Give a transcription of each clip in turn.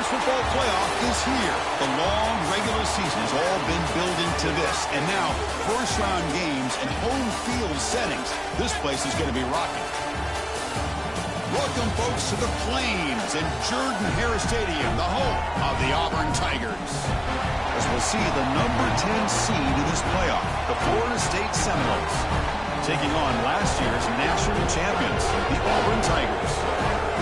football playoff is here. The long regular season has all been building to this. And now, first-round games and home field settings. This place is going to be rocking. Welcome, folks, to the Plains and Jordan-Hare Stadium, the home of the Auburn Tigers. As we'll see the number 10 seed in this playoff, the Florida State Seminoles, taking on last year's national champions, the Auburn Tigers.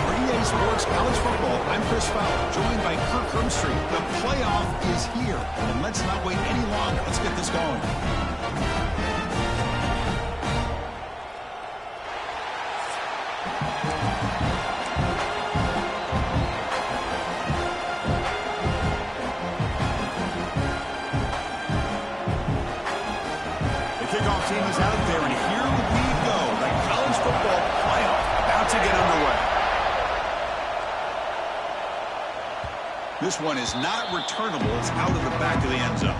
For EA Sports College Football, I'm Chris Fowler, joined by Kirk Hermstreet. The playoff is here, and let's not wait any longer. Let's get this going. Kickoff team is out there, and here we go. The college football playoff about to get underway. This one is not returnable. It's out of the back of the end zone.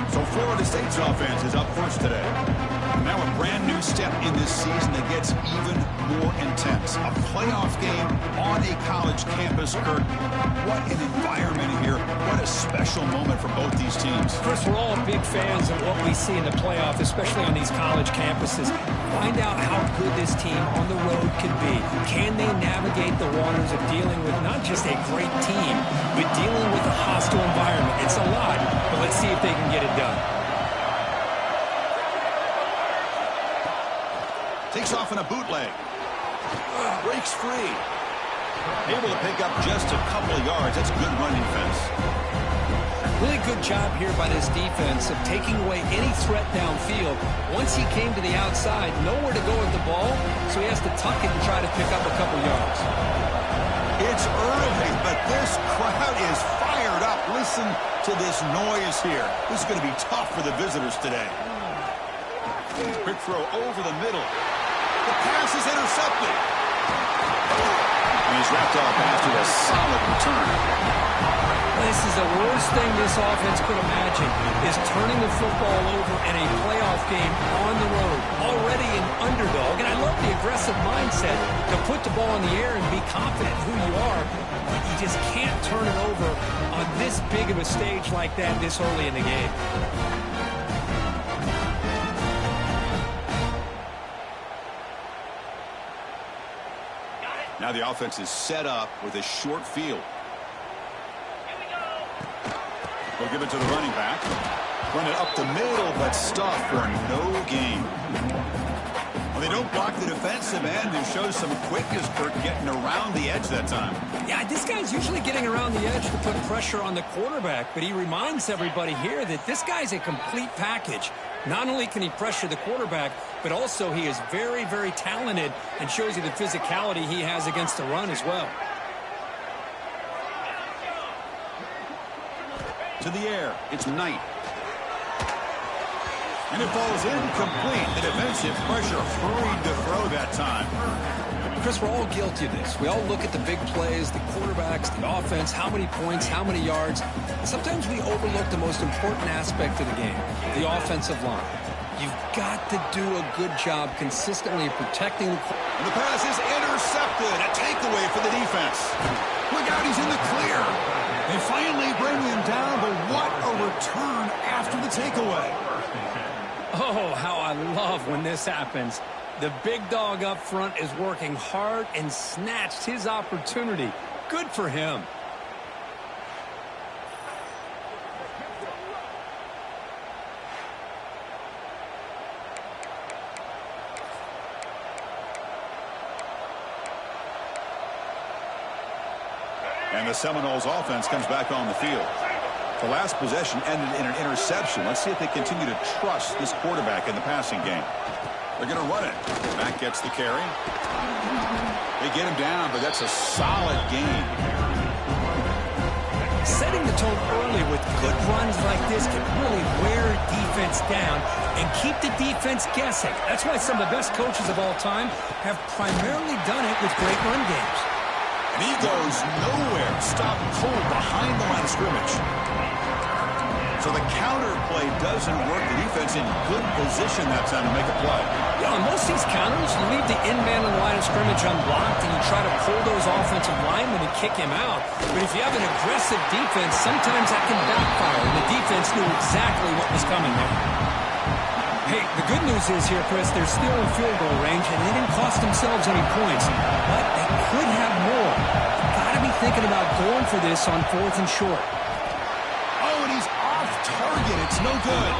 So Florida State's offense is up first today. And now a brand new step in this season that gets even more intense. A playoff game on a college campus, Kurt. What an environment here. What a special moment for both these teams. Chris, we're all big fans of what we see in the playoff, especially on these college campuses. Find out how good this team on the road can be. Can they navigate the waters of dealing with not just a great team, but dealing with a hostile environment? It's a lot, but let's see if they can get it done. Takes off in a bootleg. Breaks free. Able to pick up just a couple of yards. That's good run defense. Really good job here by this defense of taking away any threat downfield. Once he came to the outside, nowhere to go with the ball, so he has to tuck it and try to pick up a couple yards. It's early, but this crowd is fired up. Listen to this noise here. This is going to be tough for the visitors today. Quick throw over the middle. The pass is intercepted. And he's wrapped up after a solid return. This is the worst thing this offense could imagine, is turning the football over in a playoff game on the road. Already an underdog, and I love the aggressive mindset to put the ball in the air and be confident in who you are, but you just can't turn it over on this big of a stage like that this early in the game. Now the offense is set up with a short field. They'll give it to the running back. Run it up the middle, but stuffed for no gain. Well, they don't block the defensive end, who shows some quickness, Kurt, getting around the edge that time. Yeah, this guy's usually getting around the edge to put pressure on the quarterback, but he reminds everybody here that this guy's a complete package. Not only can he pressure the quarterback, but also he is very, very talented and shows you the physicality he has against the run as well. To the air, it's Knight. And it falls incomplete. The defensive pressure hurried to throw that time. Chris, we're all guilty of this. We all look at the big plays, the quarterbacks, the offense, how many points, how many yards. And sometimes we overlook the most important aspect of the game, the offensive line. You've got to do a good job consistently protecting the quarterback. And the pass is intercepted. A takeaway for the defense. Look out, he's in the clear. They finally bring him down, but what a return after the takeaway. Oh, how I love when this happens. The big dog up front is working hard and snatched his opportunity. Good for him. And the Seminoles offense comes back on the field. The last possession ended in an interception. Let's see if they continue to trust this quarterback in the passing game. They're going to run it. Mack gets the carry. They get him down, but that's a solid game. Setting the tone early with good runs like this can really wear defense down and keep the defense guessing. That's why some of the best coaches of all time have primarily done it with great run games. And he goes nowhere. Stop cold behind the line of scrimmage. So the counter play doesn't work. The defense in good position that time to make a play. Yeah, on most of these counters, you leave the in-man on the line of scrimmage unblocked, and you try to pull those offensive linemen and kick him out. But if you have an aggressive defense, sometimes that can backfire, and the defense knew exactly what was coming there. Hey, the good news is here, Chris, they're still in field goal range, and they didn't cost themselves any points. But they could have more. You've got to be thinking about going for this on 4th and short. Oh, and he's off target. It's no good.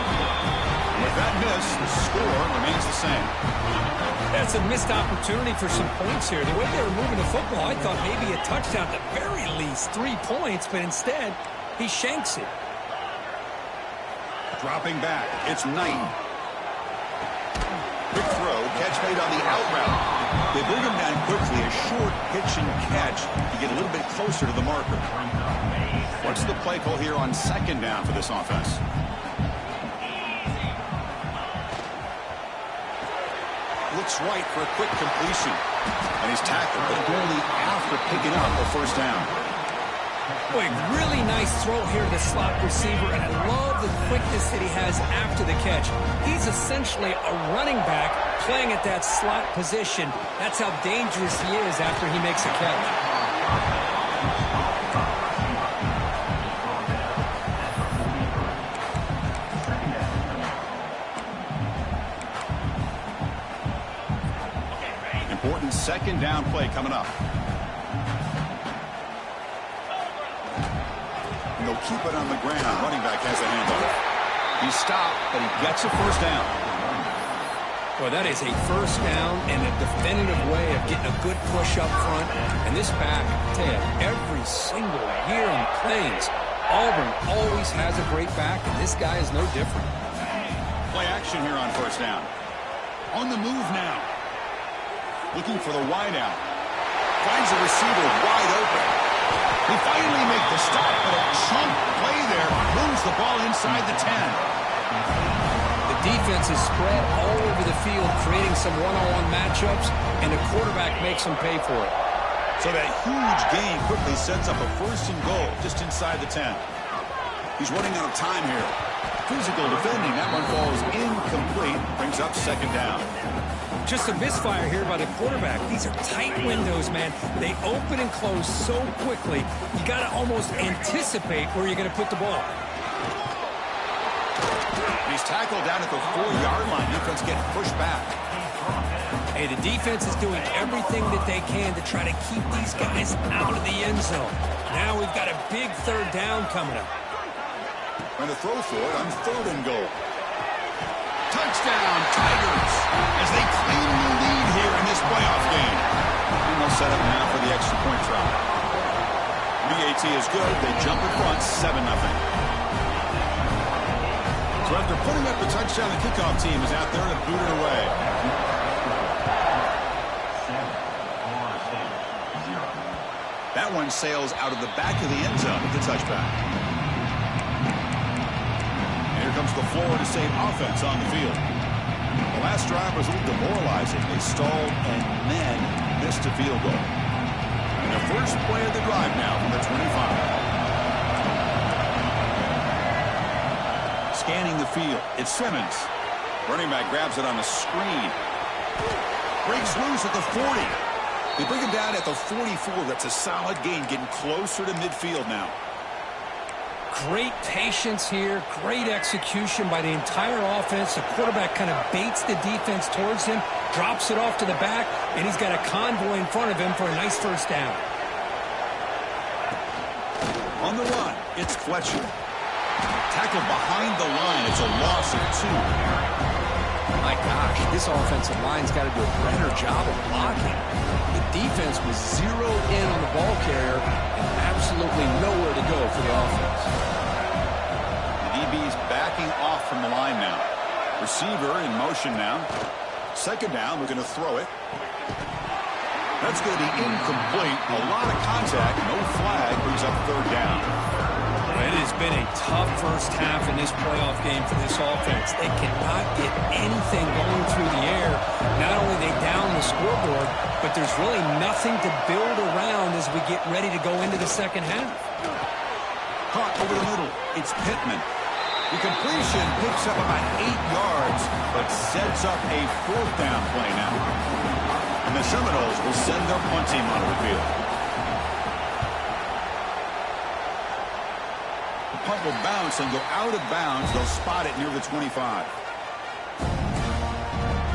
With that miss, the score remains the same. That's a missed opportunity for some points here. The way they were moving the football, I thought maybe a touchdown, at the very least 3 points, but instead, he shanks it. Dropping back, it's Knight. Quick throw, catch made on the out route. They bring him down quickly, a short pitch and catch to get a little bit closer to the marker. What's the play call here on 2nd down for this offense? Looks right for a quick completion. And he's tackled, but only after picking up the 1st down. Boy, really nice throw here to the slot receiver, and I love the quickness that he has after the catch. He's essentially a running back playing at that slot position. That's how dangerous he is after he makes a catch. Important 2nd down play coming up. And they'll keep it on the ground. Running back has the handoff. He's stopped, but he gets a 1st down. Well, that is a 1st down and a definitive way of getting a good push up front. And this back, I tell you, every single year in Plains, Auburn always has a great back, and this guy is no different. Play action here on 1st down. On the move now. Looking for the wide out. Finds a receiver wide open. They finally make the stop, but a chunk play there moves the ball inside the 10. The defense is spread all over the field, creating some one-on-one matchups, and the quarterback makes them pay for it. So that huge gain quickly sets up a 1st and goal just inside the 10. He's running out of time here. Physical defending. That one falls incomplete. Brings up 2nd down. Just a misfire here by the quarterback. These are tight windows, man. They open and close so quickly. You got to almost anticipate where you're going to put the ball. He's tackled down at the 4-yard line. Defense getting pushed back. Hey, the defense is doing everything that they can to try to keep these guys out of the end zone. Now we've got a big 3rd down coming up. Trying to throw for it on 3rd and goal. Touchdown, Tigers, as they claim the lead here in this playoff game. And they'll set up now for the extra point try. BAT is good. They jump in front, 7-0. So after putting up the touchdown, the kickoff team is out there to boot it away. That one sails out of the back of the end zone with the touchback. Here comes the Florida State offense on the field. The last drive was a little demoralizing. They stalled and then missed a field goal. And the first play of the drive now from the 25. Scanning the field. It's Simmons. Running back grabs it on the screen. Breaks loose at the 40. They bring him down at the 44. That's a solid gain, getting closer to midfield now. Great patience here, great execution by the entire offense. The quarterback kind of baits the defense towards him, drops it off to the back, and he's got a convoy in front of him for a nice 1st down. On the run, it's Fletcher. Tackled behind the line. It's a loss of 2. My gosh, this offensive line's got to do a better job of blocking. The defense was zeroed in on the ball carrier and absolutely nowhere to go for the offense. The DB's backing off from the line now. Receiver in motion now. 2nd down, we're going to throw it. That's going to be incomplete. A lot of contact, no flag, brings up 3rd down. It has been a tough 1st half in this playoff game for this offense. They cannot get anything going through the air. Not only they down the scoreboard, but there's really nothing to build around as we get ready to go into the 2nd half. Caught over the middle. It's Pittman. The completion picks up about 8 yards, but sets up a 4th down play now. And the Seminoles will send their punt team onto the field. The punt will bounce and go out of bounds. They'll spot it near the 25.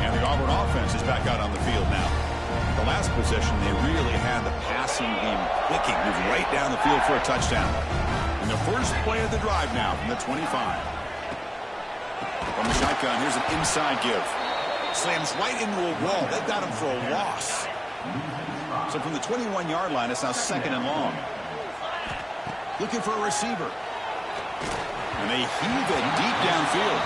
And the Auburn offense is back out on the field now. The last possession, they really had the passing game clicking. Moved right down the field for a touchdown. And the first play of the drive now from the 25. From the shotgun, here's an inside give. Slams right into a wall. They've got him for a loss. So from the 21-yard line, it's now 2nd and long. Looking for a receiver. And they heave it deep downfield.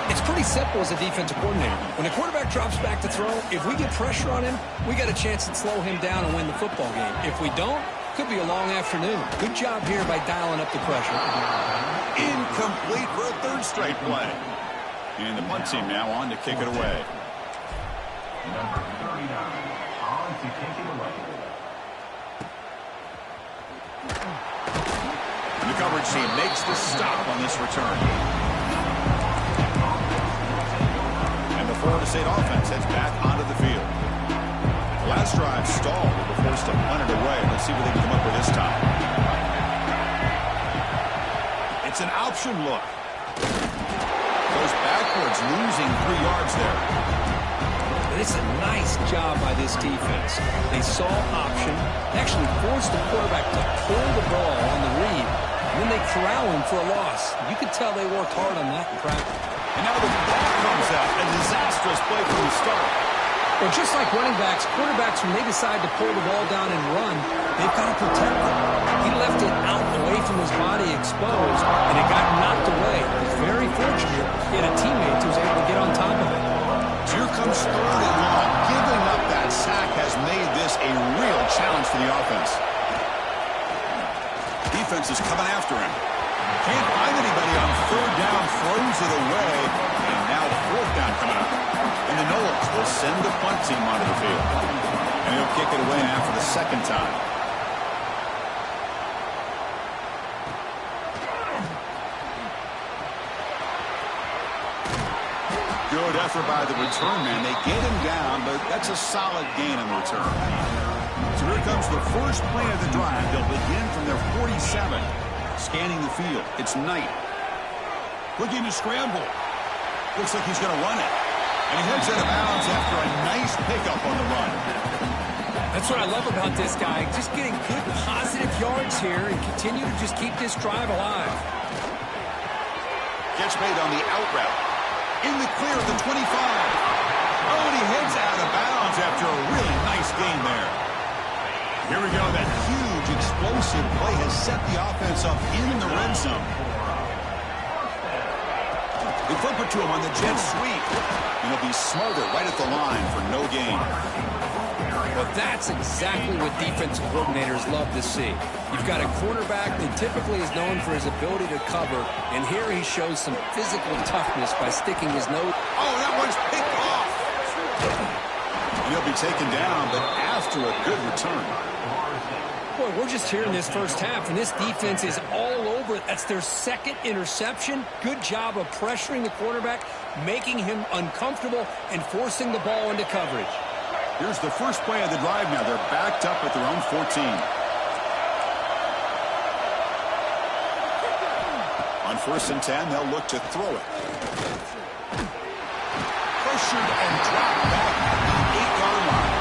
It's pretty simple as a defensive coordinator. When a quarterback drops back to throw, if we get pressure on him, we got a chance to slow him down and win the football game. If we don't, could be a long afternoon. Good job here by dialing up the pressure. Incomplete for a 3rd straight play. And the punt team now on to kick it away. Number 39 on to kick it away. And the coverage team makes the stop on this return. And the Florida State offense heads back onto the field. The last drive stalled and were forced to punt it away. Let's see what they can come up with this time. It's an option look. Goes backwards, losing 3 yards there. And it's a nice job by this defense. They saw option, actually forced the quarterback to pull the ball on the read, and then they corral him for a loss. You could tell they worked hard on that in practice. And now the ball comes out. A disastrous play from the start. Well, just like running backs, quarterbacks, when they decide to pull the ball down and run, they've got to protect it. He left it out away from his body exposed, and it got knocked away. He's very fortunate he had a teammate who was able to get on top of it. Here comes 3rd and long. Giving up that sack has made this a real challenge for the offense. Defense is coming after him. Can't find anybody on 3rd down, throws it away, and now 4th down coming up. And the Noles will send the punt team onto the field. And he'll kick it away now for the 2nd time. Good effort by the return man. They get him down, but that's a solid gain in the return. So here comes the first play of the drive. They'll begin from their 47. Scanning the field. It's Knight. Looking to scramble. Looks like he's going to run it. And he heads out of bounds after a nice pickup on the run. That's what I love about this guy. Just getting good, positive yards here and continue to just keep this drive alive. Catch made on the out route. In the clear of the 25. Oh, and he heads out of bounds after a really nice gain there. Here we go. That huge, explosive play has set the offense up in the red zone. They flip it to him on the jet sweep. And he'll be smothered right at the line for no gain. Well, that's exactly what defensive coordinators love to see. You've got a quarterback that typically is known for his ability to cover, and here he shows some physical toughness by sticking his nose. Oh, that one's picked off. And he'll be taken down, but after a good return. Boy, we're just here in this first half, and this defense is all over it. That's their 2nd interception. Good job of pressuring the quarterback, making him uncomfortable, and forcing the ball into coverage. Here's the first play of the drive now. They're backed up at their own 14. On 1st and 10, they'll look to throw it. Pressured and dropped back at the 8-yard line.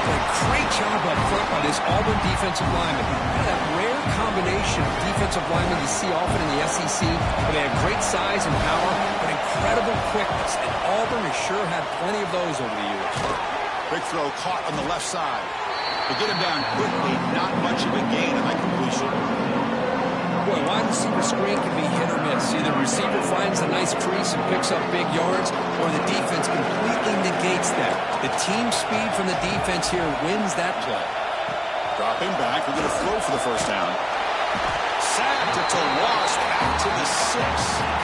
A great job up front by this Auburn defensive lineman. Kind of that rare combination of defensive linemen you see often in the SEC, where they have great size and power, but incredible quickness. And Auburn has sure had plenty of those over the years. Big throw caught on the left side. To get him down quickly, not much of a gain on that completion. Boy, wide receiver screen can be hit or miss. Either the receiver finds a nice crease and picks up big yards, or the defense completely negates that. The team speed from the defense here wins that play. Dropping back, we're going to throw for the 1st down. Sacked, it's a loss back to the 6.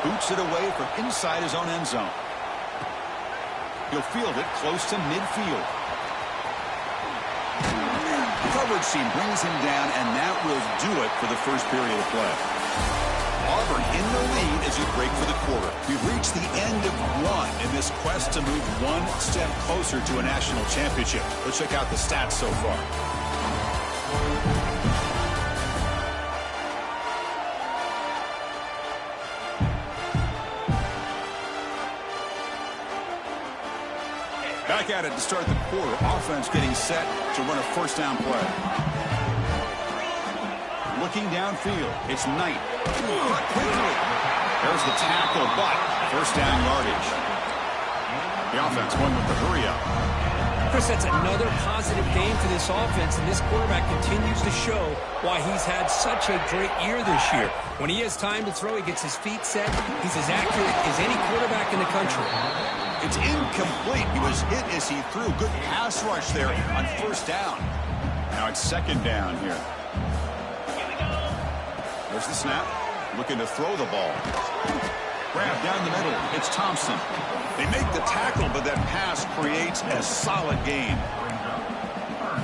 Boots it away from inside his own end zone. He'll field it close to midfield. coverage team brings him down, and that will do it for the first period of play. Auburn in the lead as we break for the quarter. We've reached the end of one in this quest to move one step closer to a national championship. Let's check out the stats so far. Back at it to start the quarter. Offense getting set to run a first down play. Looking downfield. It's Knight. Cut quickly. There's the tackle, but first down yardage. The offense going with the hurry up. Chris, that's another positive game for this offense, and this quarterback continues to show why he's had such a great year this year. When he has time to throw, he gets his feet set. He's as accurate as any quarterback in the country. It's incomplete. He was hit as he threw. Good pass rush there on first down. Now it's second down here. There's the snap. Looking to throw the ball. Grab down the middle. It's Thompson. They make the tackle, but that pass creates a solid gain.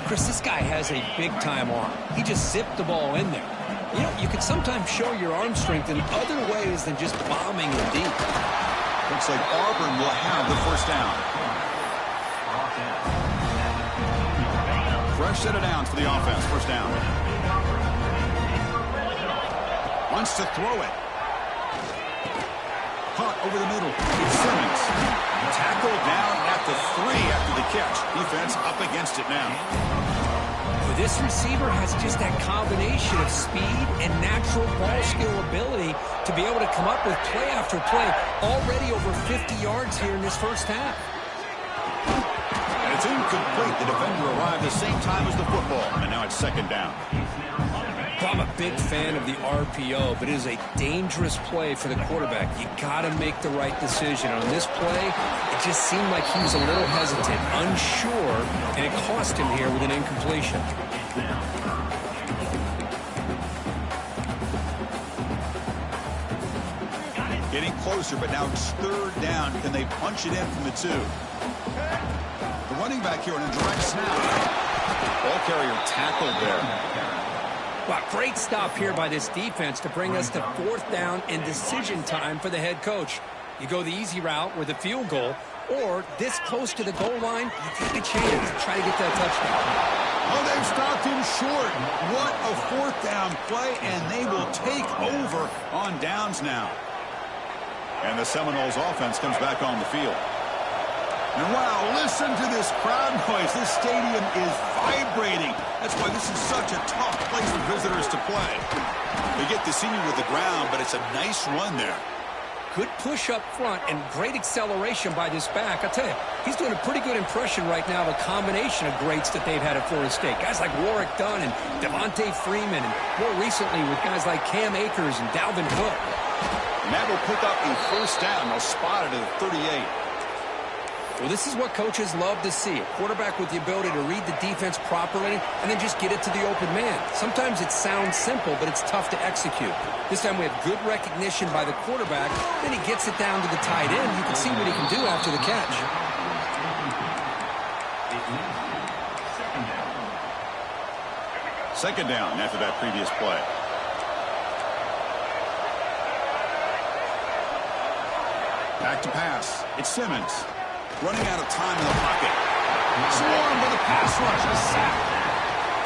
Chris, this guy has a big-time arm. He just zipped the ball in there. You know, you can sometimes show your arm strength in other ways than just bombing it deep. Looks like Auburn will have the first down. Fresh set of downs for the offense. First down. Wants to throw it. Caught over the middle. It's Simmons. Tackled down at the 3 after the catch. Defense up against it now. Well, this receiver has just that combination of speed and natural ball skill ability to be able to come up with play after play. Already over 50 yards here in this first half. And it's incomplete. The defender arrived the same time as the football. And now it's second down. Well, I'm a big fan of the RPO, but it is a dangerous play for the quarterback. You got to make the right decision. On this play, it just seemed like he was a little hesitant, unsure, and it cost him here with an incompletion. Getting closer, but now it's third down. Can they punch it in from the 2? The running back here on a direct snap. Ball carrier tackled there. Wow, great stop here by this defense to bring us to fourth down and decision time for the head coach. You go the easy route with a field goal, or this close to the goal line, you take a chance to try to get that touchdown. Oh, they've stopped him short. What a fourth down play, and they will take over on downs now. And the Seminoles offense comes back on the field. And wow, listen to this crowd noise. This stadium is vibrating. That's why this is such a tough place for visitors to play. They get to see you with the ground, but it's a nice run there. Good push up front and great acceleration by this back. I'll tell you, he's doing a pretty good impression right now of a combination of greats that they've had at Florida State. Guys like Warwick Dunn and Devontae Freeman, and more recently with guys like Cam Akers and Dalvin Cook. And that will pick up a first down. They'll spot it at 38. Well, this is what coaches love to see. A quarterback with the ability to read the defense properly and then just get it to the open man. Sometimes it sounds simple, but it's tough to execute. This time we have good recognition by the quarterback. Then he gets it down to the tight end. You can see what he can do after the catch. Second down after that previous play. Back to pass. It's Simmons. Running out of time in the pocket. Swarmed with a pass rush. A sack.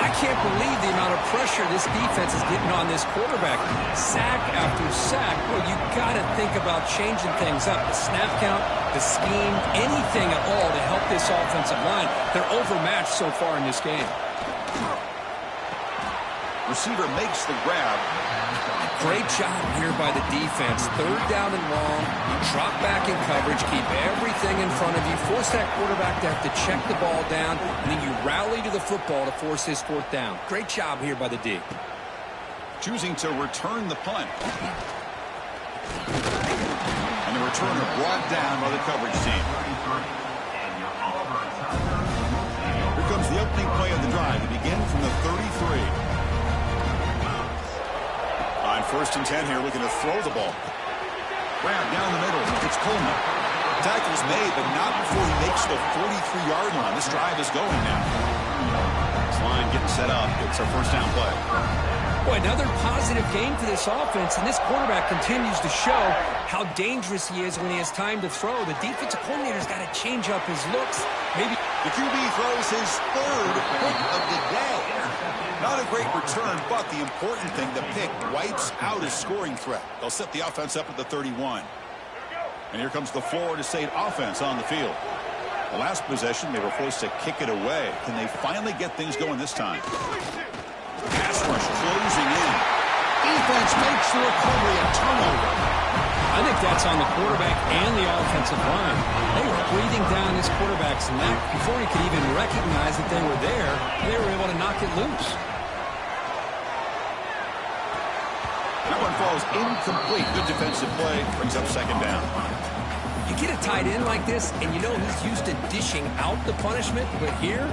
I can't believe the amount of pressure this defense is getting on this quarterback. Sack after sack. Well, you got to think about changing things up. The snap count, the scheme, anything at all to help this offensive line. They're overmatched so far in this game. Receiver makes the grab. Great job here by the defense. Third down and long. You drop back in coverage, keep everything in front of you, force that quarterback to have to check the ball down, and then you rally to the football to force this fourth down. Great job here by the D. Choosing to return the punt. And the returner brought down by the coverage team. Here comes the opening play of the drive. They begin from the 33. On first and 10 here, looking to throw the ball. Grab down the middle. It's Coleman. Tackle's made, but not before he makes the 43-yard line. This drive is going now. line getting set up. It's a first down play. Boy, another positive game for this offense, and this quarterback continues to show how dangerous he is when he has time to throw. The defensive coordinator's got to change up his looks. Maybe the QB throws his third pick of the day. Not a great return, but the important thing, the pick wipes out his scoring threat. They'll set the offense up at the 31. And here comes the Florida State offense on the field. The last possession, they were forced to kick it away. Can they finally get things going this time? Pass rush closing in. Defense makes the recovery, a turnover. I think that's on the quarterback and the offensive line. They were breathing down this quarterback's neck before he could even recognize that they were there. They were able to knock it loose. That one falls incomplete. Good defensive play. Brings up second down. You get a tight end like this, and you know he's used to dishing out the punishment, but here,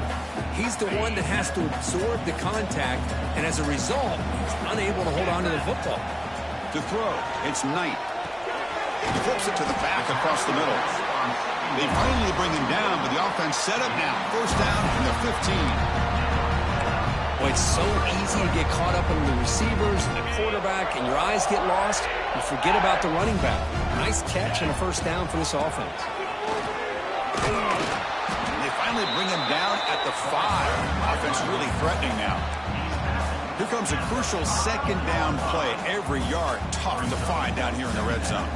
he's the one that has to absorb the contact, and as a result, he's unable to hold on to the football. To throw, it's Knight. He flips it to the back across the middle. They finally bring him down, but the offense set up now. First down from the 15. Boy, it's so easy to get caught up in the receivers and the quarterback, and your eyes get lost. You forget about the running back. Nice catch and a first down for this offense. They finally bring him down at the 5. Offense really threatening now. Here comes a crucial second down play. Every yard tough to find down here in the red zone.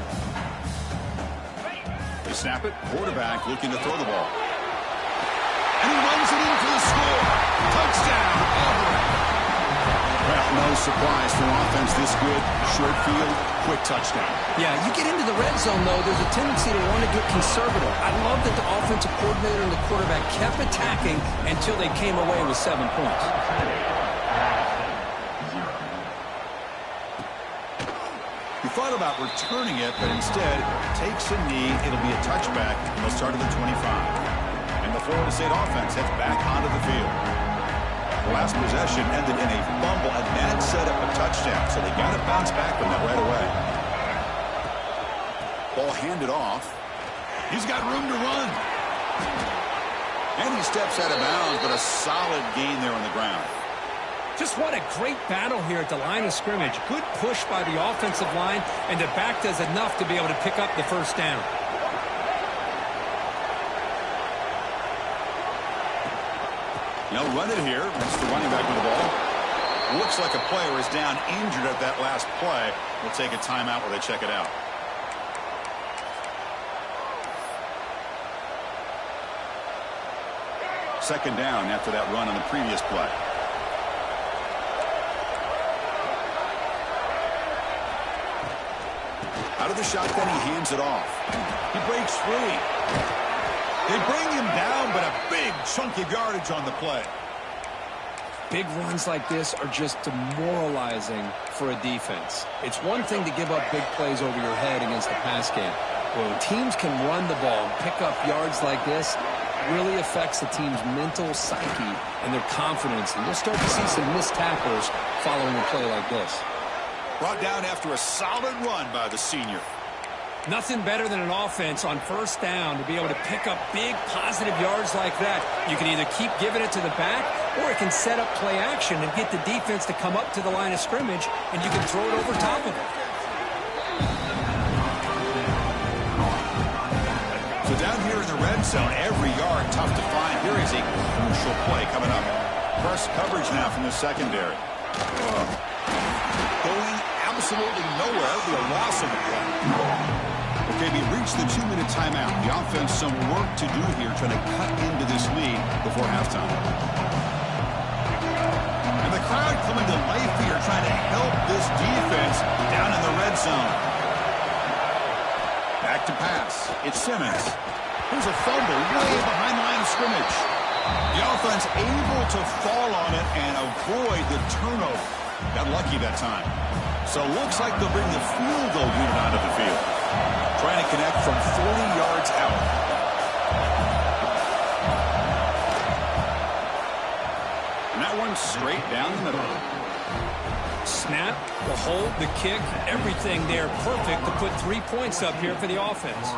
They snap it. Quarterback looking to throw the ball. And he runs it in for the score. Touchdown, Auburn. Well, no surprise for an offense this good. Short field, quick touchdown. Yeah, you get into the red zone, though, there's a tendency to want to get conservative. I love that the offensive coordinator and the quarterback kept attacking until they came away with 7 points. He thought about returning it, but instead takes a knee. It'll be a touchback. They'll start at the 25. And the Florida State offense heads back onto the field. The last possession ended in a fumble, and that set up a touchdown, so they got to bounce back from that right away. Ball handed off. He's got room to run. And he steps out of bounds, but a solid gain there on the ground. Just what a great battle here at the line of scrimmage. Good push by the offensive line, and the back does enough to be able to pick up the first down. They'll run it here. That's the running back with the ball. Looks like a player is down injured at that last play. We'll take a timeout where they check it out. Second down after that run on the previous play. Out of the shotgun, he hands it off. He breaks free. They bring him down, but a big chunk of yardage on the play. Big runs like this are just demoralizing for a defense. It's one thing to give up big plays over your head against the pass game. When teams can run the ball and pick up yards like this, it really affects the team's mental psyche and their confidence. And you'll start to see some missed tackles following a play like this. Brought down after a solid run by the senior. Nothing better than an offense on first down to be able to pick up big positive yards like that. You can either keep giving it to the back, or it can set up play action and get the defense to come up to the line of scrimmage, and you can throw it over top of it. So down here in the red zone, every yard tough to find. Here is a crucial play coming up. Press coverage now from the secondary. Going absolutely nowhere. It'll be a loss of the play. Okay, we reached the 2-minute timeout. The offense some work to do here, trying to cut into this lead before halftime. And the crowd coming to life here, trying to help this defense down in the red zone. Back to pass. It's Simmons. Here's a fumble way behind the line of scrimmage. The offense able to fall on it and avoid the turnover. Got lucky that time. So it looks like they'll bring the field goal unit onto the field. Trying to connect from 40 yards out. And that one straight down the middle. Snap, the hold, the kick, everything there perfect to put 3 points up here for the offense.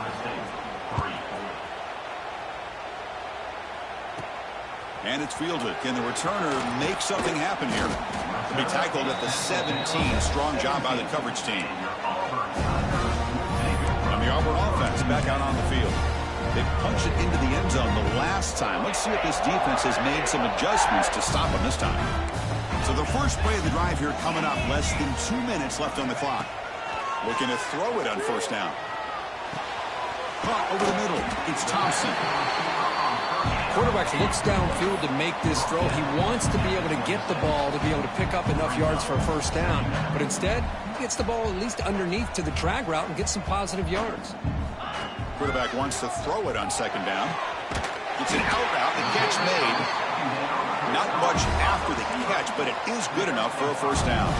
And it's fielded. Can the returner make something happen here? He'll be tackled at the 17. Strong job by the coverage team. And the Auburn offense back out on the field. They punched it into the end zone the last time. Let's see if this defense has made some adjustments to stop them this time. So the first play of the drive here coming up. Less than 2 minutes left on the clock. Looking to throw it on first down. Caught over the middle. It's Thompson. Quarterback looks downfield to make this throw. He wants to be able to get the ball to be able to pick up enough yards for a first down. But instead, he gets the ball at least underneath to the drag route and gets some positive yards. Quarterback wants to throw it on second down. It's an out route. The catch made. Not much after the catch, but it is good enough for a first down.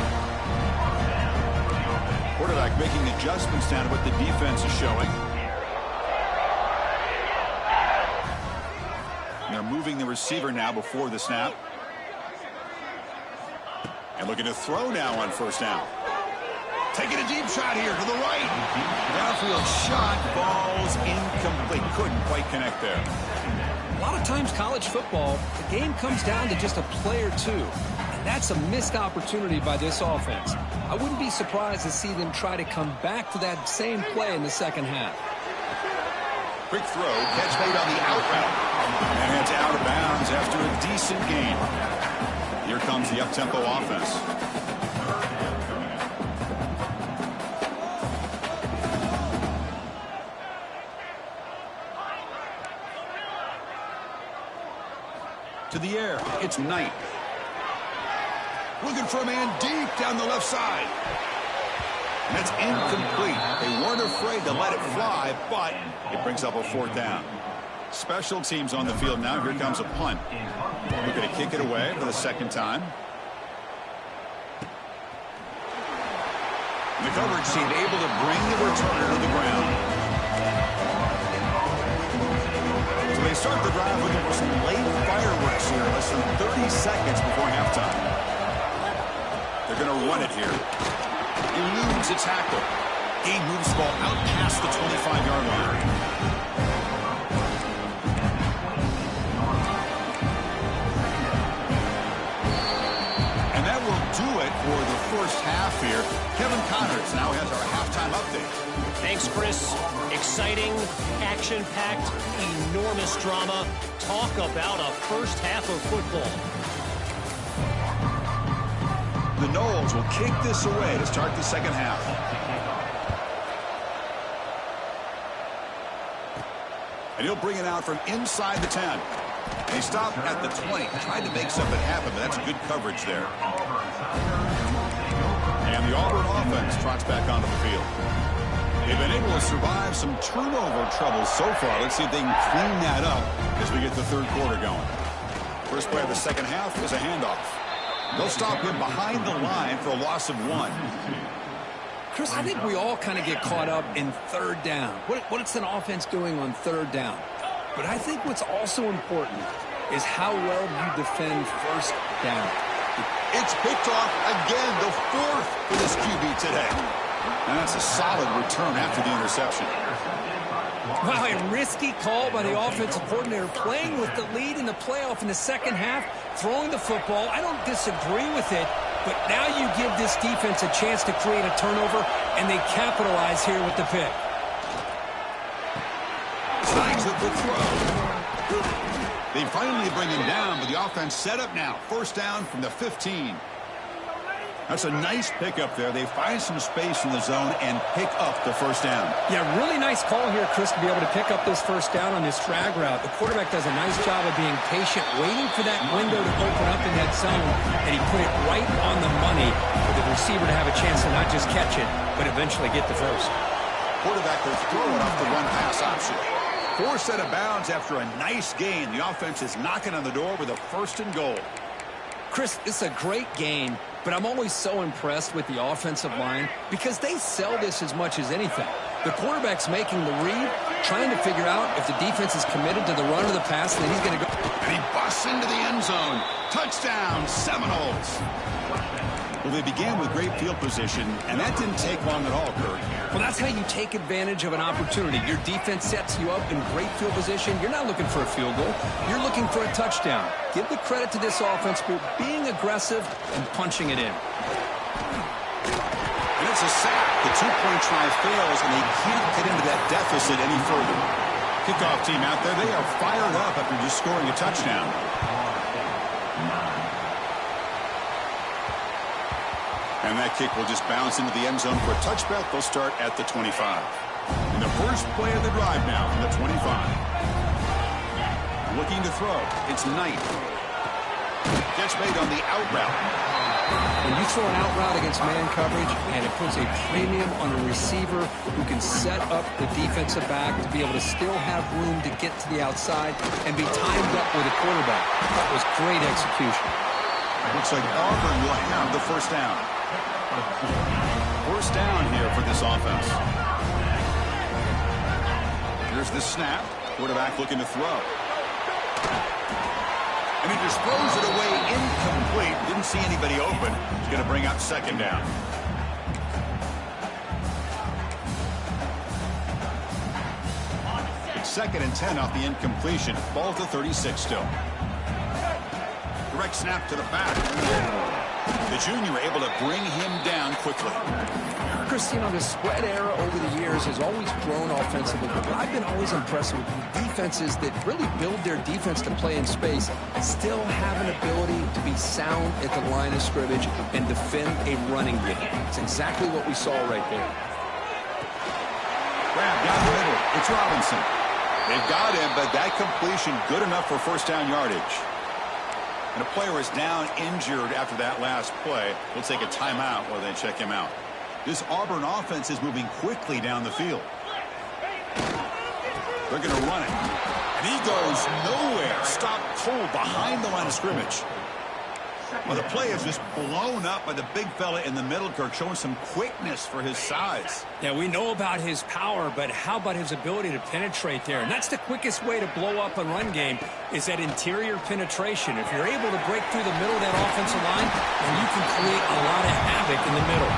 Quarterback making adjustments down to what the defense is showing. And they're moving the receiver now before the snap. And looking to throw now on first down. Taking a deep shot here to the right. Downfield shot, balls incomplete. Couldn't quite connect there. A lot of times college football, the game comes down to just a play or two. And that's a missed opportunity by this offense. I wouldn't be surprised to see them try to come back to that same play in the second half. Quick throw, catch made on the out route. And it's out of bounds after a decent gain. Here comes the up-tempo offense. To the air, it's Knight. Looking for a man deep down the left side. And that's incomplete. They weren't afraid to let it fly, but it brings up a fourth down. Special teams on the field now. Here comes a punt. We're going to kick it away for the second time. The coverage team able to bring the returner to the ground. So they start the drive looking for some late fireworks here. Less than 30 seconds before halftime. They're going to run it here. Eludes a tackle. He moves the ball out past the 25-yard line. And that will do it for the first half here. Kevin Connors now has our halftime update. Thanks, Chris. Exciting, action-packed, enormous drama. Talk about a first half of football. The Noles will kick this away to start the second half. And he'll bring it out from inside the 10. They stop at the 20. Tried to make something happen, but that's good coverage there. And the Auburn offense trots back onto the field. They've been able to survive some turnover troubles so far. Let's see if they can clean that up as we get the third quarter going. First play of the second half is a handoff. They'll stop him behind the line for a loss of 1. Chris, I think we all kind of get caught up in third down. What's an offense doing on third down? But I think what's also important is how well you defend first down. It's picked off again, the fourth for this QB today. And that's a solid return after the interception. Wow, a risky call by the offensive coordinator, playing with the lead in the playoff in the second half, throwing the football. I don't disagree with it, but now you give this defense a chance to create a turnover, and they capitalize here with the pick. Signs with the throw. They finally bring him down, but the offense set up now. First down from the 15. That's a nice pickup there. They find some space in the zone and pick up the first down. Yeah, really nice call here, Chris, to be able to pick up this first down on this drag route. The quarterback does a nice job of being patient, waiting for that window to open up in that zone, and he put it right on the money for the receiver to have a chance to not just catch it, but eventually get the first. Quarterback will throw it off the run-pass option. Forced out of bounds after a nice gain. The offense is knocking on the door with a first and goal. Chris, it's a great game, but I'm always so impressed with the offensive line because they sell this as much as anything. The quarterback's making the read, trying to figure out if the defense is committed to the run or the pass, and then he's going to go. And he busts into the end zone. Touchdown, Seminoles. Well, they began with great field position, and that didn't take long at all, Kurt. Well, that's how you take advantage of an opportunity. Your defense sets you up in great field position. You're not looking for a field goal. You're looking for a touchdown. Give the credit to this offense for being aggressive and punching it in. And it's a sack. The two-point try fails, and they can't get into that deficit any further. Kickoff team out there, they are fired up after just scoring a touchdown. And that kick will just bounce into the end zone for a touchback. They'll start at the 25. And the first play of the drive now from the 25. Looking to throw. It's Knight. Catch made on the out route. When you throw an out route against man coverage, and it puts a premium on a receiver who can set up the defensive back to be able to still have room to get to the outside and be timed up with a quarterback. That was great execution. Looks like Auburn will have the first down. First down here for this offense. Here's the snap. Quarterback looking to throw. And he just throws it away incomplete. Didn't see anybody open. He's going to bring up second down. It's 2nd and 10 off the incompletion. Ball to 36 still. Direct snap to the back. The junior able to bring him down quickly. Chris, you know, the spread era over the years has always grown offensively, but I've been always impressed with defenses that really build their defense to play in space and still have an ability to be sound at the line of scrimmage and defend a running game. It's exactly what we saw right there. Grab down the middle. It's Robinson. They've got him, but that completion good enough for first down yardage. And a player is down injured after that last play. We'll take a timeout while they check him out. This Auburn offense is moving quickly down the field. They're going to run it. And he goes nowhere. Stopped cold behind the line of scrimmage. Well, the play is just blown up by the big fella in the middle, Kirk, showing some quickness for his size. Yeah, we know about his power, but how about his ability to penetrate there? And that's the quickest way to blow up a run game is that interior penetration. If you're able to break through the middle of that offensive line, then you can create a lot of havoc in the middle.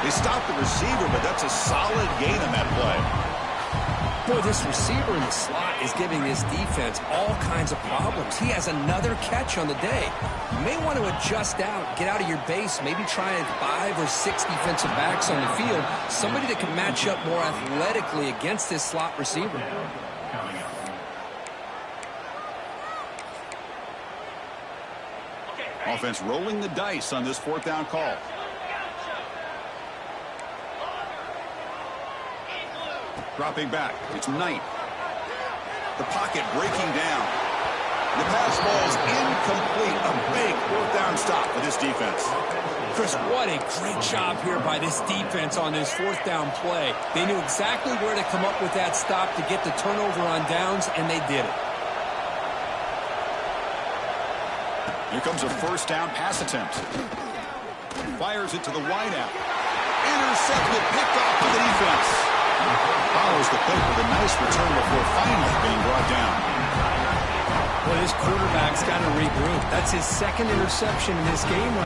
They stopped the receiver, but that's a solid gain on that play. Boy, this receiver in the slot is giving this defense all kinds of problems. He has another catch on the day. You may want to adjust out, get out of your base, maybe try 5 or 6 defensive backs on the field, somebody that can match up more athletically against this slot receiver. Offense rolling the dice on this 4th down call. Dropping back, it's Knight. The pocket breaking down. The pass ball's incomplete. A big 4th down stop for this defense. Chris, what a great job here by this defense on this 4th down play. They knew exactly where to come up with that stop to get the turnover on downs, and they did it. Here comes a first down pass attempt. Fires it to the wideout. Intercepted, picked off to the defense. Follows the play with a nice return before finally being brought down. Well, this quarterback's got to regroup. That's his 2nd interception in this game.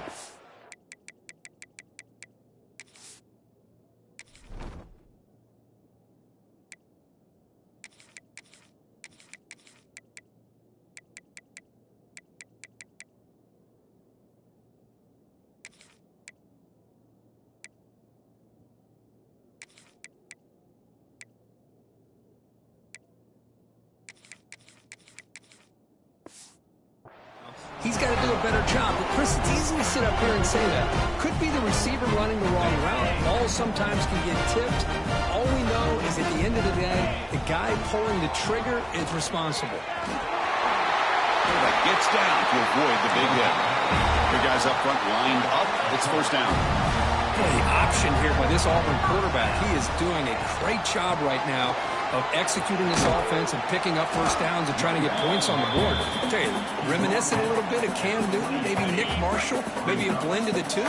He's got to do a better job. But, Chris, it's easy to sit up here and say that. Could be the receiver running the wrong route. Balls sometimes can get tipped. All we know is at the end of the day, the guy pulling the trigger is responsible. Quarterback gets down to avoid the big hit. The guys up front lined up. It's first down. Boy, the option here by this Auburn quarterback, he is doing a great job right now of executing this offense and picking up first downs and trying to get points on the board. I'll tell you, reminiscent a little bit of Cam Newton, maybe Nick Marshall, maybe a blend of the two.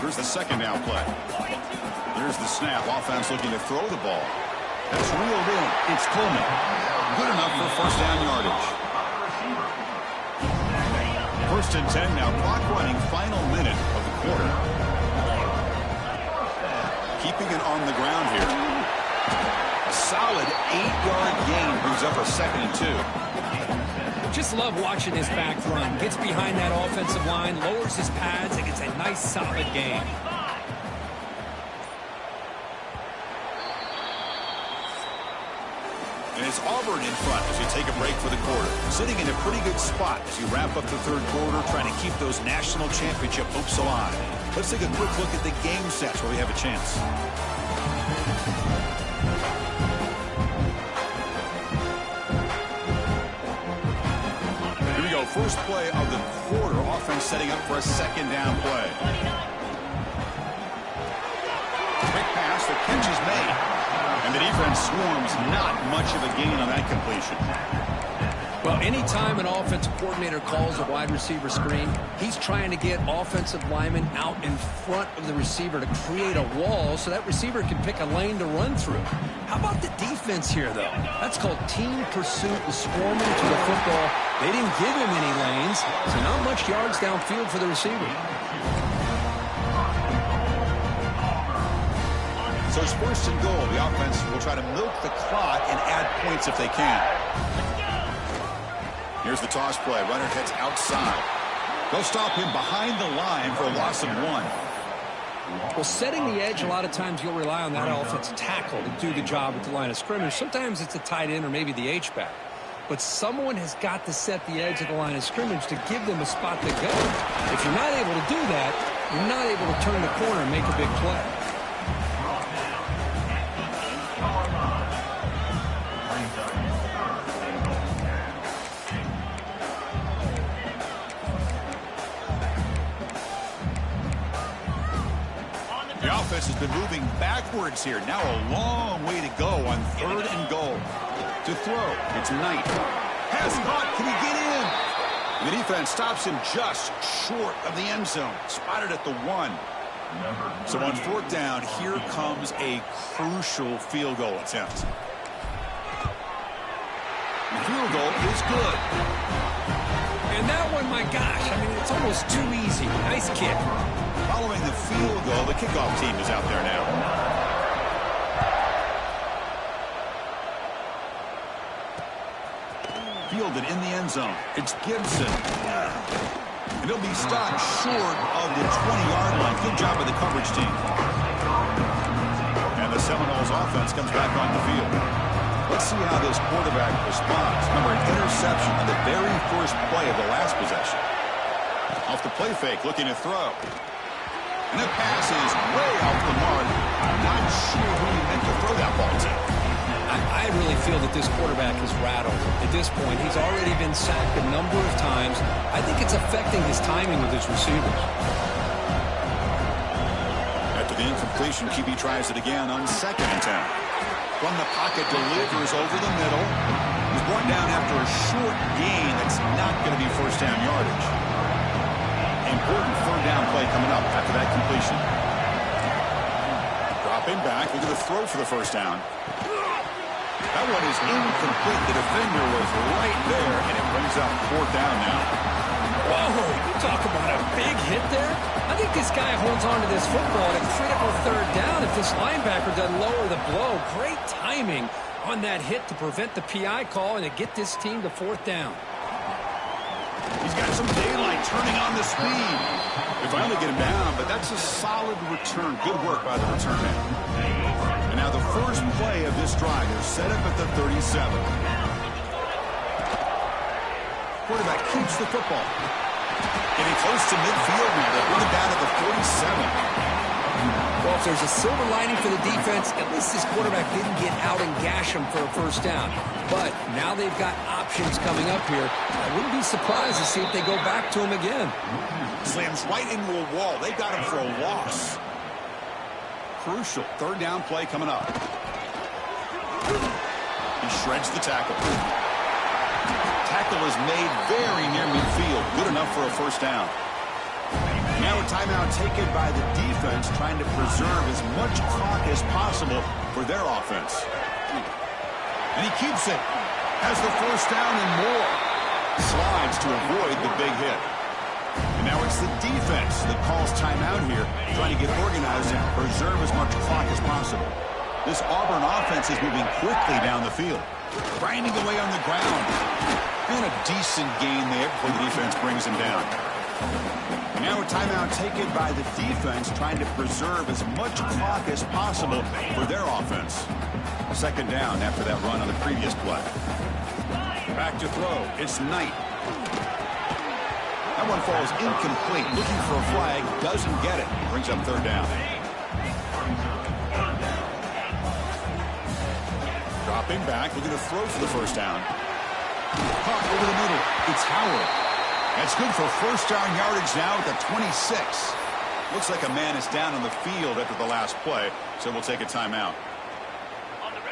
Here's the 2nd down play. Here's the snap. Offense looking to throw the ball. That's reeled in. It's Coleman. Good enough for first down yardage. 1st and 10 now. Clock running. Final minute of the quarter. Keeping it on the ground here. A solid 8-yard gain brings up a 2nd and 2. Just love watching this back run. Gets behind that offensive line, lowers his pads, and gets a nice solid gain. And it's Auburn in front as we take a break for the quarter. Sitting in a pretty good spot as you wrap up the 3rd quarter, trying to keep those national championship hopes alive. Let's take a quick look at the game sets where we have a chance. Here we go. First play of the quarter. Offense setting up for a 2nd down play. Quick pass. The catch is made. And the defense swarms. Not much of a gain on that completion. Well, anytime an offensive coordinator calls a wide receiver screen, he's trying to get offensive linemen out in front of the receiver to create a wall so that receiver can pick a lane to run through. How about the defense here, though? That's called team pursuit and swarming to the football. They didn't give him any lanes, so not much yards downfield for the receiver. So it's 1st and goal. The offense will try to milk the clock and add points if they can. Here's the toss play. Runner heads outside. They'll stop him behind the line for a loss of 1. Well, setting the edge, a lot of times you'll rely on that offensive tackle to do the job at the line of scrimmage. Sometimes it's a tight end or maybe the H-back. But someone has got to set the edge of the line of scrimmage to give them a spot to go. If you're not able to do that, you're not able to turn the corner and make a big play. The offense has been moving backwards here. Now a long way to go on 3rd and goal. To throw, it's Knight. Pass caught. Can he get in? The defense stops him just short of the end zone. Spotted at the 1. So on 4th down, here comes a crucial field goal attempt. The field goal is good. And that one, my gosh, I mean, it's almost too easy. Nice kick. Following the field goal, the kickoff team is out there now. Fielded in the end zone. It's Gibson. And he'll be stopped short of the 20-yard line. Good job by the coverage team. And the Seminoles offense comes back on the field. Let's see how this quarterback responds. Remember, an interception on the very first play of the last possession. Off the play fake, looking to throw. And the pass is way off the mark. I'm not sure who he meant to throw that ball to. I really feel that this quarterback is rattled. At this point, he's already been sacked a number of times. I think it's affecting his timing with his receivers. After the incompletion, QB tries it again on 2nd and 10. From the pocket, delivers over the middle. He's brought down after a short gain that's not going to be 1st down yardage. Important 3rd down play coming up after that completion. Dropping back. Look at the throw for the 1st down. That one is incomplete. The defender was right there, and it brings up 4th down now. Whoa, you talk about a big hit there. I think this guy holds on to this football at a critical 3rd down if this linebacker doesn't lower the blow. Great timing on that hit to prevent the PI call and to get this team to 4th down. He's got some daylight turning on the speed. They finally get him down, but that's a solid return. Good work by the return man. And now the first play of this drive is set up at the 37. Quarterback keeps the football. Getting close to midfield now. They bring it down at the 47. Well, if there's a silver lining for the defense, at least this quarterback didn't get out and gash him for a 1st down. But now they've got options coming up here. I wouldn't be surprised to see if they go back to him again. Slams right into a wall. They've got him for a loss. Crucial 3rd down play coming up. He shreds the tackle. Tackle is made very near midfield. Good enough for a 1st down. Now a timeout taken by the defense, trying to preserve as much clock as possible for their offense. And he keeps it. Has the 1st down and more. Slides to avoid the big hit. And Now it's the defense that calls timeout here, trying to get organized and preserve as much clock as possible. This Auburn offense is moving quickly down the field, grinding away on the ground. And a decent gain there before the defense brings him down. Now a timeout taken by the defense, trying to preserve as much clock as possible for their offense. Second down after that run on the previous play. Back to throw. It's Knight. That one falls incomplete. Looking for a flag. Doesn't get it. Brings up third down. Dropping back. Looking to throw for the first down. Caught over the middle. It's Howard. That's good for first down yardage now at the 26. Looks like a man is down on the field after the last play, so we'll take a timeout.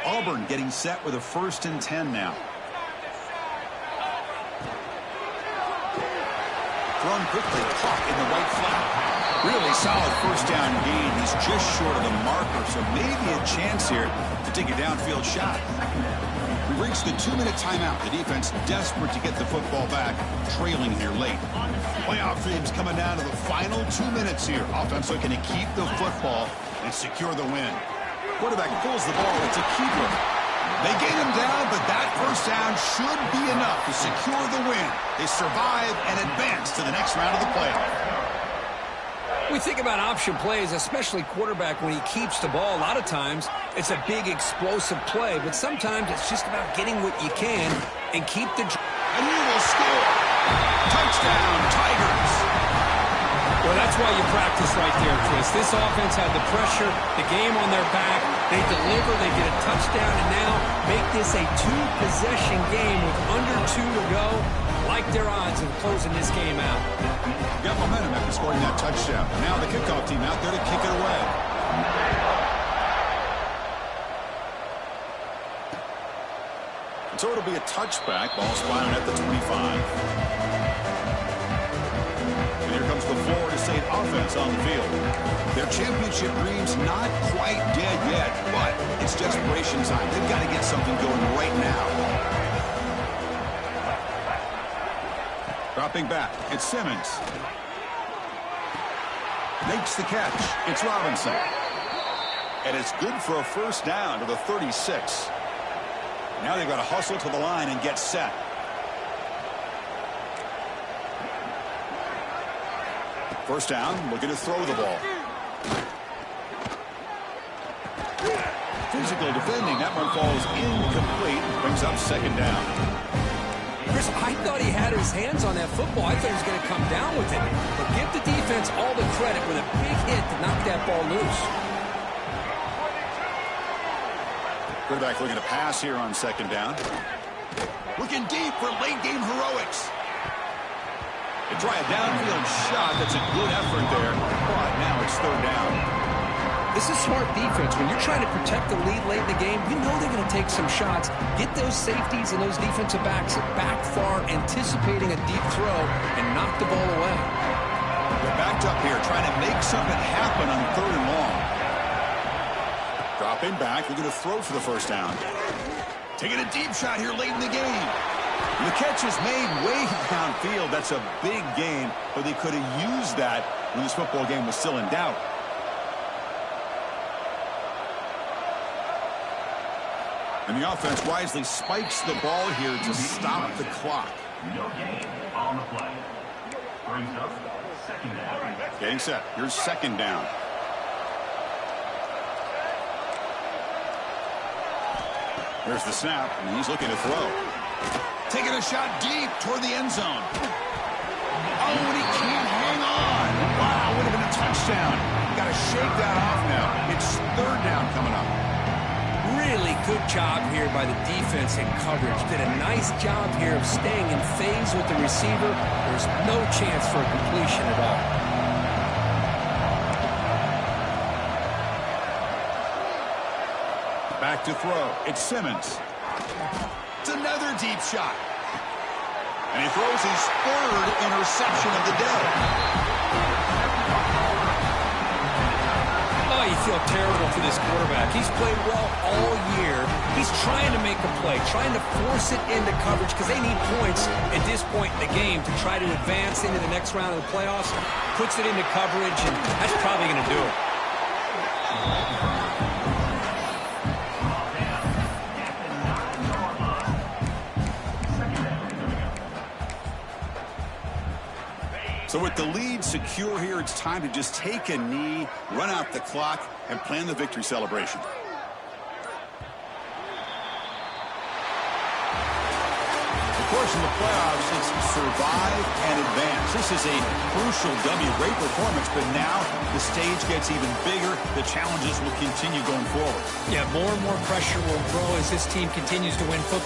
Auburn getting set with a 1st and 10 now. Thrown quickly, caught in the right flat. Really solid first down gain. He's just short of the marker, so maybe a chance here to take a downfield shot. We reached the 2-minute timeout. The defense desperate to get the football back, trailing here late. Playoff dreams coming down to the final 2 minutes here. Offense looking to keep the football and secure the win. Quarterback pulls the ball. It's a keeper. They gain him down, but that first down should be enough to secure the win. They survive and advance to the next round of the playoff. We think about option plays, especially quarterback when he keeps the ball. A lot of times it's a big explosive play, but sometimes it's just about getting what you can and keep the... And he will score. Touchdown, Tigers. Well, that's why you practice right there, Chris. This offense had the pressure, the game on their back. They deliver, they get a touchdown, and now make this a 2-possession game with under 2 to go. Like their odds of closing this game out. Got momentum after scoring that touchdown. Now the kickoff team out there to kick it away. So it'll be a touchback. Ball spotted at the 25. And here comes the Florida State offense on the field. Their championship dreams not quite dead yet, but it's desperation time. They've got to get something going right now. Dropping back, it's Simmons. Makes the catch. It's Robinson. And it's good for a first down to the 36. Now they've got to hustle to the line and get set. First down, looking to throw the ball. Physical defending, that one falls incomplete. Brings up second down. Chris, I thought he had his hands on that football. I thought he was going to come down with it. But give the defense all the credit with a big hit to knock that ball loose. Quarterback looking to pass here on second down. Looking deep for late game heroics. They try a downfield shot. That's a good effort there. But now it's third down. This is smart defense. When you're trying to protect the lead late in the game, you know they're going to take some shots. Get those safeties and those defensive backs back far, anticipating a deep throw, and knock the ball away. They're backed up here, trying to make something happen on third and long. Dropping back, they're going to throw for the first down. Taking a deep shot here late in the game. And the catch is made way downfield. That's a big gain, but they could have used that when this football game was still in doubt. And the offense wisely spikes the ball here to stop the clock. No gain on the play. Brings up second down. Getting set. Here's second down. Here's the snap, and he's looking to throw. Taking a shot deep toward the end zone. Oh, and he can't hang on. Wow, would have been a touchdown. Got to shake that off now. It's third down coming up. Really good job here by the defense in coverage. Did a nice job here of staying in phase with the receiver. There's no chance for a completion at all. Back to throw. It's Simmons. It's another deep shot. And he throws his third interception of the day. Oh, you feel terrible for this quarterback. He's played well all year. He's trying to make a play, trying to force it into coverage because they need points at this point in the game to try to advance into the next round of the playoffs. Puts it into coverage, and that's probably going to do it. So with the lead secure here, it's time to just take a knee, run out the clock, and plan the victory celebration. Of course, in the playoffs, it's survive and advance. This is a crucial W. Great performance, but now the stage gets even bigger. The challenges will continue going forward. Yeah, more and more pressure will grow as this team continues to win football